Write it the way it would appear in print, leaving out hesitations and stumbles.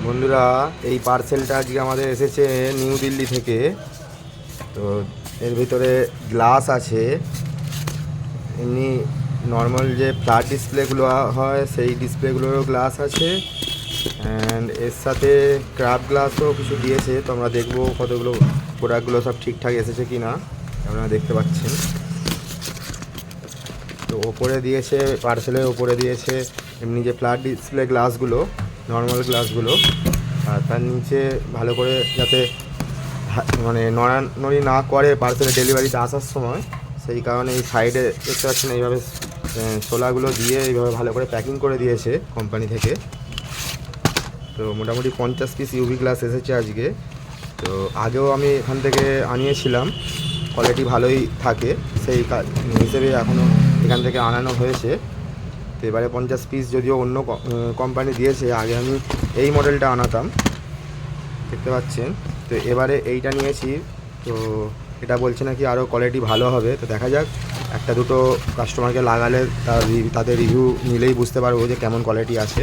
বন্ধুরা, এই পার্সেলটা আজকে আমাদের এসেছে নিউ দিল্লি থেকে। তো এর ভিতরে গ্লাস আছে, এমনি নর্মাল যে ফ্ল্যাট ডিসপ্লেগুলো হয় সেই ডিসপ্লেগুলোরও গ্লাস আছে, অ্যান্ড এর সাথে ক্রাফট গ্লাসও কিছু দিয়েছে। তো আমরা দেখবো কতগুলো প্রোডাক্টগুলো সব ঠিকঠাক এসেছে কি না। আপনারা দেখতে পাচ্ছেন, তো ওপরে দিয়েছে, পার্সেলের ওপরে দিয়েছে এমনি যে ফ্ল্যাট ডিসপ্লে গ্লাসগুলো, নর্মাল গ্লাসগুলো, আর তার নিচে ভালো করে যাতে মানে নড়ানড়ি না করে পার্সেলের ডেলিভারিতে আসার সময়, সেই কারণে এই সাইডে দেখতে পাচ্ছেন এইভাবে শোলাগুলো দিয়ে এইভাবে ভালো করে প্যাকিং করে দিয়েছে কোম্পানি থেকে। তো মোটামুটি 50 পিস ইউভি গ্লাস এসেছে আজকে। তো আগেও আমি এখান থেকে আনিয়েছিলাম, কোয়ালিটি ভালোই থাকে, সেই হিসেবে এখনও এখান থেকে আনানো হয়েছে। তো এবারে 50 পিস যদিও অন্য কোম্পানি দিয়েছে, আগে আমি এই মডেলটা আনাতাম, দেখতে পাচ্ছেন। তো এবারে এইটা নিয়েছি, তো এটা বলছে নাকি আরও কোয়ালিটি ভালো হবে। তো দেখা যাক, একটা দুটো কাস্টমারকে লাগালে তাদের রিভিউ নিলেই বুঝতে পারবো যে কেমন কোয়ালিটি আছে।